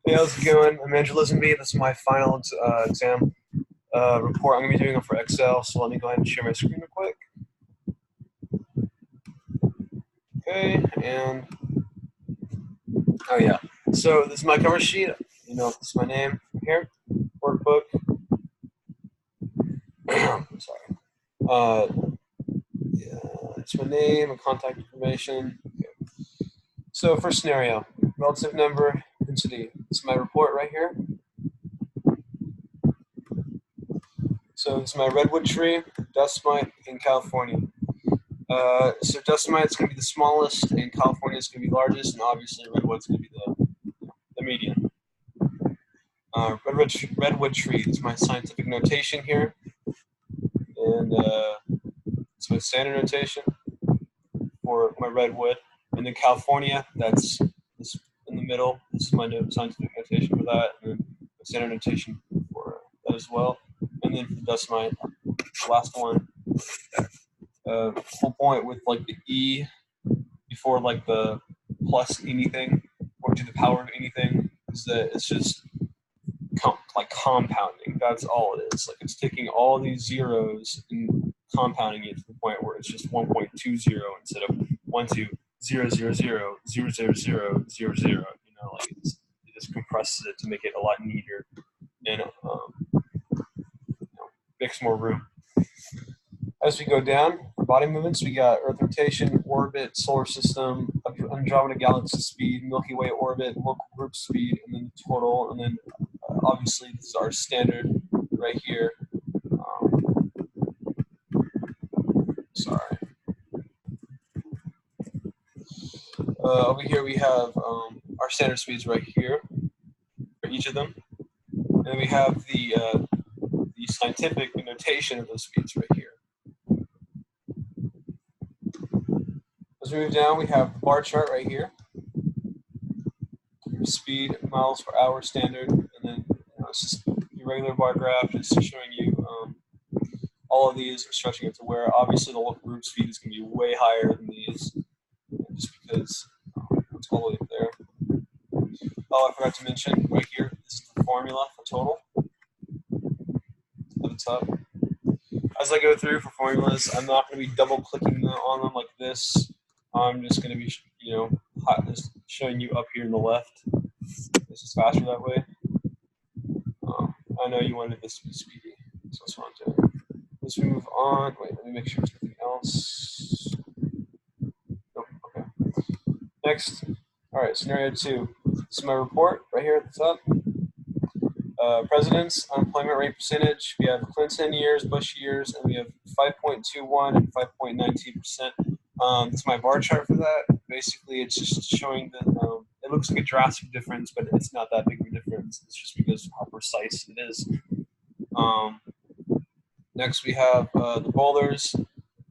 Hey, how's it going? I'm Andrew Lisenby. This is my final exam report. I'm going to be doing it for Excel, so let me go ahead and share my screen real quick. Okay, and oh yeah. So this is my cover sheet. You know, this is my name here. Workbook. Sorry. Uh, yeah, it's my name and contact information. Okay. So first scenario, relative number, density. This is my report right here. So this is my redwood tree, dust mite in California. So dust mite is going to be the smallest, and California is going to be largest, and obviously redwood's going to be the median. Redwood tree is my scientific notation here, and it's my standard notation for my redwood. And then California, that's this in the middle. This is my scientific notation for that, and then my standard notation for that as well. And then for the dust mite, the last one. Whole point with like the E before like the plus anything or to the power of anything is that it's just like compounding. That's all it is. Like it's taking all these zeros and compounding it to the point where it's just 1.20 instead of 12 0 0 0 0 0 0 0 0 0. You know, like it just compresses it to make it a lot neater and makes more room. As we go down, for body movements, we got Earth rotation, orbit, solar system, Andromeda galaxy speed, Milky Way orbit, local group speed, and then the total. And then obviously this is our standard right here. Sorry. Over here we have our standard speeds right here for each of them. And then we have the scientific notation of those speeds right here. As we move down, we have the bar chart right here. Speed, miles per hour standard, and then it's just your regular bar graph, just showing you all of these are stretching it to where obviously the local group speed is going to be way higher than these, just because it's all the way up there. Oh, I forgot to mention right here, this is the formula for total at the top. As I go through for formulas, I'm not going to be double clicking on them like this. I'm just going to be, just showing you up here in the left. This is faster that way. I know you wanted this to be speedy, so that's what I'm doing. As we move on, wait, let me make sure there's nothing else. Nope, okay. Next, all right, scenario 2. This is my report right here at the top. Presidents, unemployment rate percentage. We have Clinton years, Bush years, and we have 5.21 and 5.92%. It's my bar chart for that. Basically, it's just showing that it looks like a drastic difference, but it's not that big of a difference. It's just because of how precise it is. Next, we have the bowlers,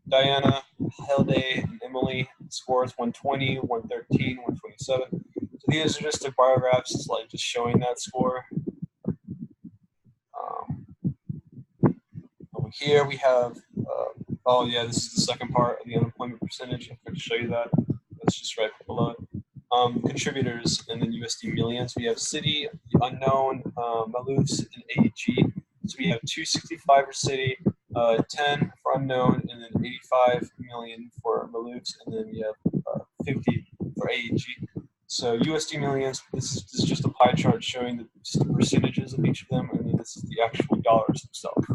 Diana, Hilde, and Emily. Scores 120, 113, 127. So these are just the bar graphs. It's like just showing that score. Over here we have, oh yeah, this is the second part of the unemployment percentage. I forgot to show you that. That's just right below it. Contributors and then USD millions. We have city, the unknown, Maloofs, and AEG. So we have 265 for city, 10 for unknown, and then 85 million for Maloofs, and then we have 50 for AEG. So USD millions, this is just a pie chart showing the percentages of each of them, and then this is the actual dollars themselves.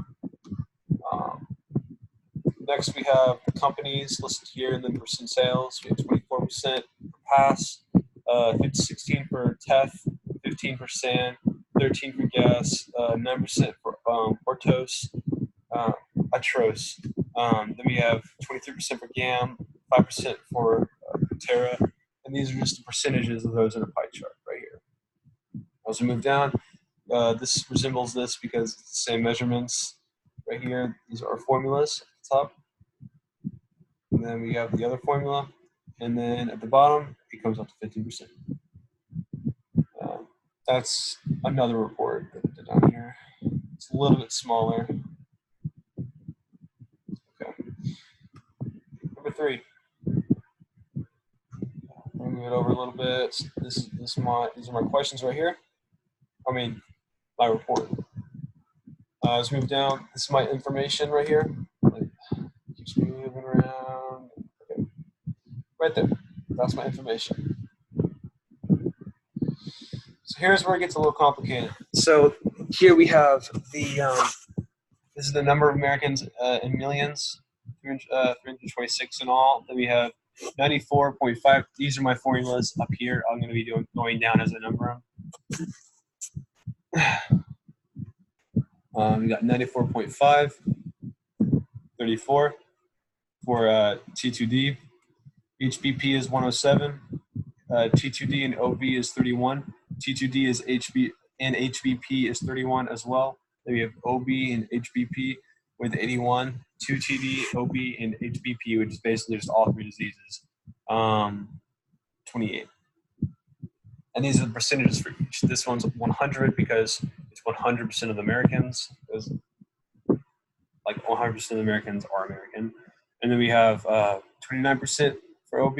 Next, we have the companies listed here, and then percent sales. We have 24% for pass, 16 for TEF, 15 for sand, 13 for gas, 9% for Portos, Atros. Then we have 23% for GAM, 5% for Terra, and these are just the percentages of those in a pie chart right here. As we move down, this resembles this because it's the same measurements right here. These are our formulas at the top. And then we have the other formula. And then at the bottom, it comes up to 15%. That's another report that I did down here. It's a little bit smaller. Okay. Number 3. Move it over a little bit. These are my questions right here. my report. Let's move down. This is my information right here. It keeps moving around. Okay. Right there. That's my information. So here's where it gets a little complicated. So here we have the, this is the number of Americans in millions, 326 in all. Then we have 94.5. These are my formulas up here. I'm going to be going down as I number them. We got 94.5, 34 for T2D. HBP is 107. T2D and OB is 31. T2D is HB and HBP is 31 as well. Then we have OB and HBP with 81. 2TD, OB, and HBP, which is basically just all three diseases, 28. And these are the percentages for each. This one's 100 because it's 100% of Americans. Because like 100% of Americans are American. And then we have 29% for OB,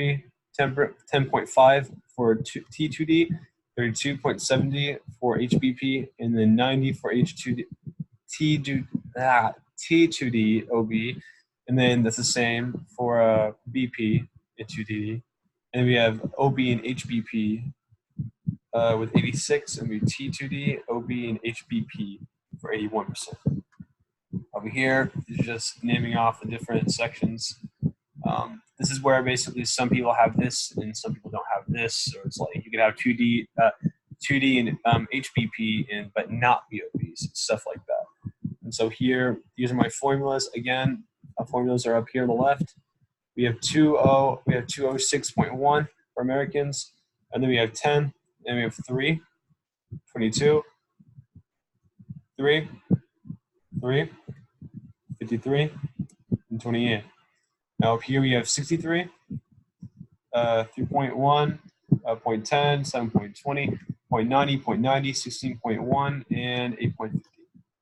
10.5 for T2D, 32.70 for HBP, and then 90 for T2D OB, and then that's the same for BP and 2DD. And then we have OB and HBP with 86, and we have T2D, OB, and HBP for 81%. Over here is just naming off the different sections. This is where basically some people have this and some people don't have this. So it's like you could have 2D and HBP, but not be obese, stuff like that. And so here, these are my formulas. Again, formulas are up here on the left. We have 206.1 for Americans, and then we have 10, and we have 3, 22, 3, 3, 53, and 28. Now up here we have 63, 3.1, 0.10, 7.20, 0.90, 0.90, 16.1, and 8.50.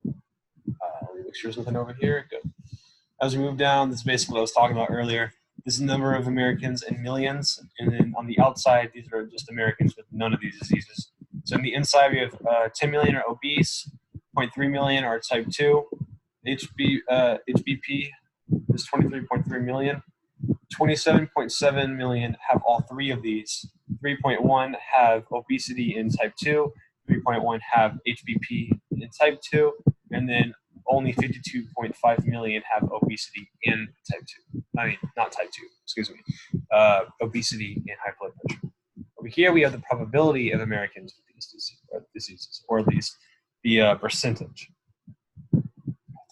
Let me make sure there's nothing over here. Good. As we move down, this is basically what I was talking about earlier. This is the number of Americans in millions, and then on the outside, these are just Americans with none of these diseases. So on the inside, we have 10 million are obese, 0.3 million are type 2, HBP is 23.3 million. 27.7 million have all three of these. 3.1 have obesity in type 2. 3.1 have HBP in type 2. And then only 52.5 million have obesity in type 2. I mean, not type 2, excuse me. Obesity and high blood pressure. Over here, we have the probability of Americans with these diseases, or at least the percentage.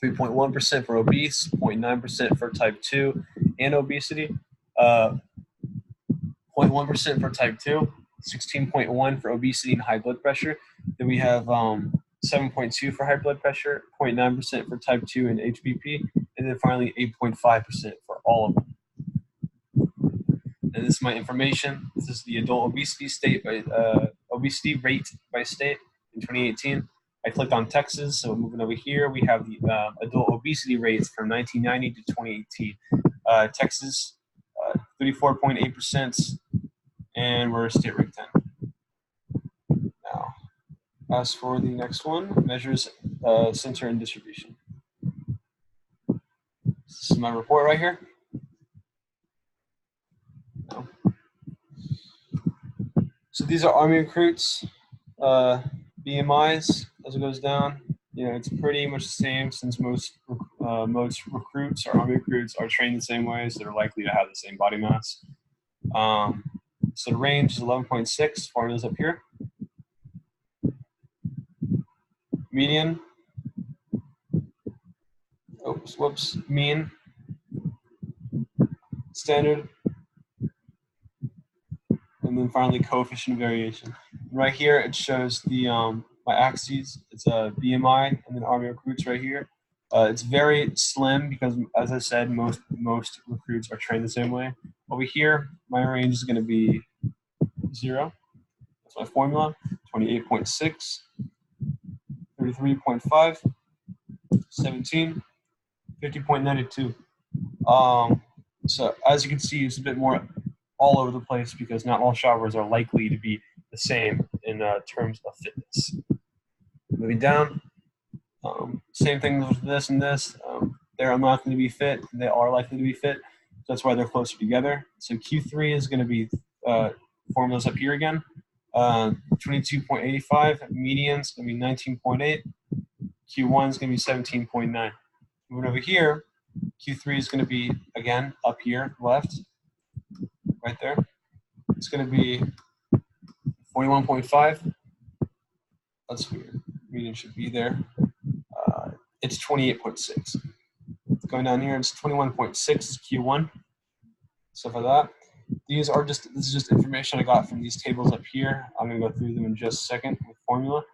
3.1% for obese, 0.9% for type 2 and obesity, 0.1% for type 2, 16.1 for obesity and high blood pressure. Then we have 7.2 for high blood pressure, 0.9% for type 2 and HBP, and then finally 8.5% for all of them. And this is my information. This is the adult obesity obesity rate by state in 2018. I clicked on Texas, so moving over here, we have the adult obesity rates from 1990 to 2018. Texas, 34.8%, and we're state rank 10. Now, as for the next one, measures center and distribution. This is my report right here. No. So these are Army recruits. BMIs as it goes down, it's pretty much the same since most recruits or Army recruits are trained the same way, so they're likely to have the same body mass. So the range is 11.6, formulas up here. Median, mean, standard, and then finally coefficient of variation. Right here, it shows the my axes. It's a BMI, and then Army recruits right here. It's very slim because, as I said, most recruits are trained the same way. Over here, my range is going to be 0. That's my formula. 28.6, 33.5, 17, 50.92. So as you can see, it's a bit more all over the place because not all showers are likely to be the same in terms of fitness. Moving down, same thing with this and this. They're unlikely to be fit. They are likely to be fit. That's why they're closer together. So Q3 is going to be formulas up here again. 22.85. Median is going to be 19.8. Q1 is going to be 17.9. Moving over here, Q3 is going to be, again, up here, left, right there. It's going to be 41.5. That's weird. Median should be there. It's 28.6. Going down here, it's 21.6 is Q1. Stuff like that. This is just information I got from these tables up here. I'm going to go through them in just a second with formula.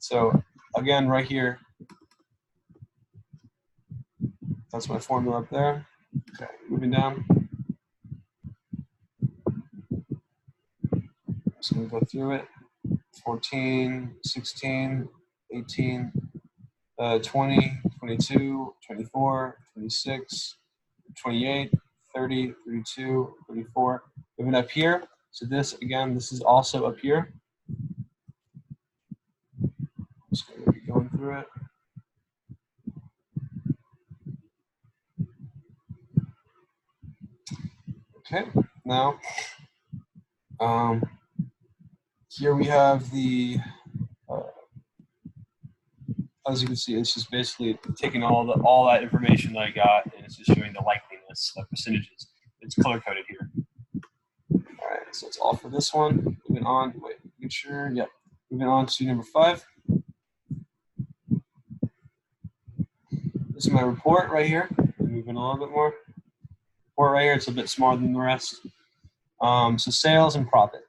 So again, right here, that's my formula up there. Okay, moving down. I'm just going to go through it. 14, 16, 18, 20, 22, 24, 26, 28, 30, 32, 34. Moving up here. So this, again, this is also up here. Just going to be going through it. Okay, now here we have the, as you can see, it's just basically taking all that information that I got, and it's just showing the likeliness of percentages. It's color coded here. All right, so that's all for this one. Moving on, wait, make sure, yep. Moving on to number 5. This is my report right here. Moving a little bit more. Report right here, it's a bit smaller than the rest. So sales and profit.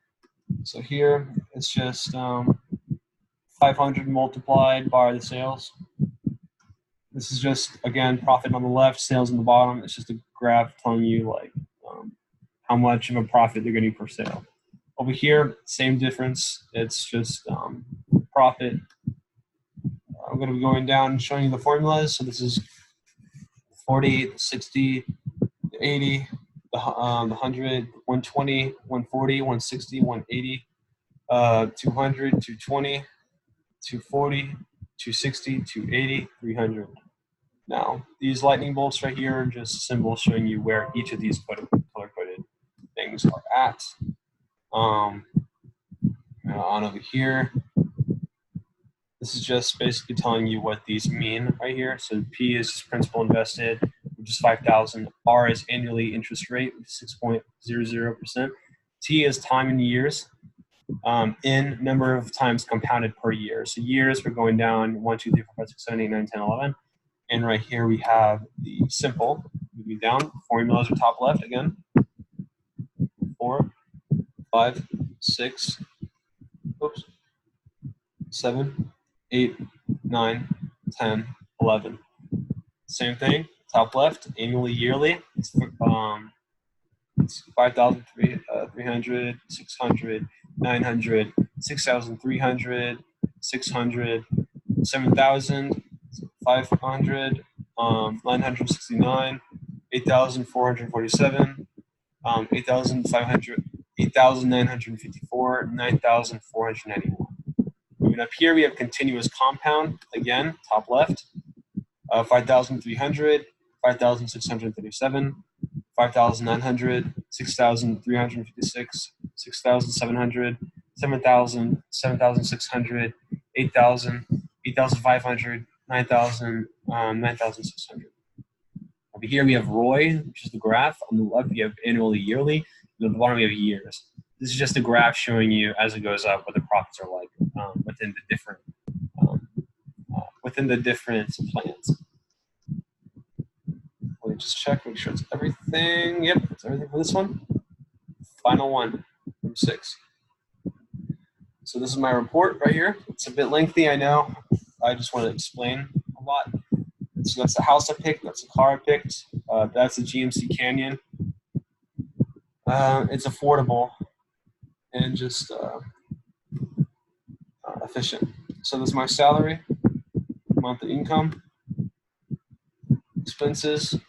So here, it's just 500 multiplied by the sales. This is just, again, profit on the left, sales on the bottom. It's just a graph telling you like how much of a profit they're getting per sale. Over here, same difference. It's just profit. I'm going to be going down and showing you the formulas. So this is 40, 60, 80, the 100, 120, 140, 160, 180, 200, 220, 240, 260, 280, 300. Now, these lightning bolts right here are just symbols showing you where each of these color-coded things are at. On over here, this is just basically telling you what these mean right here. So P is just principal invested, which is 5,000. R is annually interest rate, which is 6.00%. T is time in years. In number of times compounded per year. So years, we're going down 1, 2, 3, 4, 5, 6, 7, 8, 9, 10, 11. And right here we have the simple. Moving down, formulas are top left again. 4, 5, 6, oops, 7, 8, 9, 10, 11. Same thing, top left, annually, yearly. It's 5,300, 600, 900, 6,300, 600, 7,000, 500, 969, 8,447, 8,500, 8,954, 9,491. Moving up here, we have continuous compound, again, top left, 5,300, 5,637, 5,900, 6,356, 6,700, 7,000, 7,600, 8,000, 8,500, 9,000, 9,600. Over here we have ROI, which is the graph. On the left we have annually, yearly. And on the bottom we have years. This is just a graph showing you as it goes up what the profits are like within the different plans. Let me just check, make sure it's everything. Yep, it's everything for this one. Final one, number 6. So this is my report right here. It's a bit lengthy, I know. I just want to explain a lot. So that's the house I picked, that's the car I picked, that's the GMC Canyon. It's affordable and just efficient. So this is my salary, monthly income, expenses.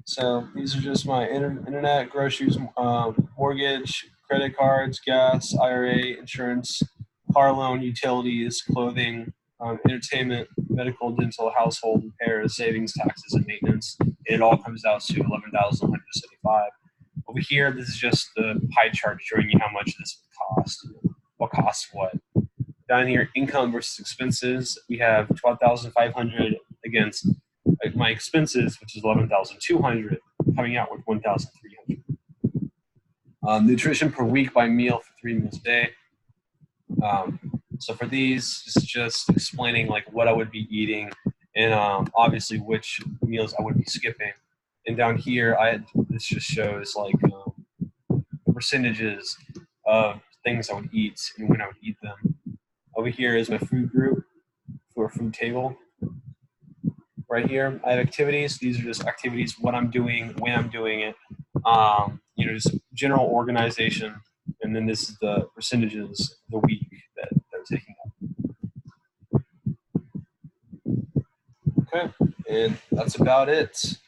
So these are just my internet, groceries, mortgage, credit cards, gas, IRA, insurance, car loan, utilities, clothing, entertainment, medical, dental, household, repairs, savings, taxes, and maintenance. And it all comes out to 11,175. Over here, this is just the pie chart showing you how much this would cost, what costs what. Down here, income versus expenses, we have 12,500 against my expenses, which is 11,200, coming out with 1,300. Nutrition per week by meal for 3 meals a day. So for these, it's just explaining like what I would be eating and obviously which meals I would be skipping. And down here, this just shows like the percentages of things I would eat and when I would eat them. Over here is my food group for a food table. Right here, I have activities. These are just activities, what I'm doing, when I'm doing it. Just general organization. And then this is the percentages of the week that they're taking up. Okay, and that's about it.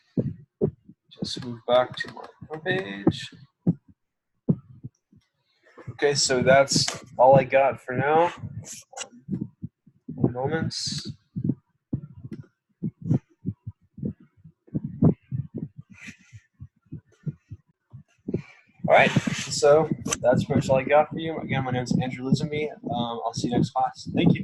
Just move back to my homepage. Okay, so that's all I got for now. Moments. All right, so that's pretty much all I got for you. Again, my name is Andrew Lisenby. I'll see you next class. Thank you.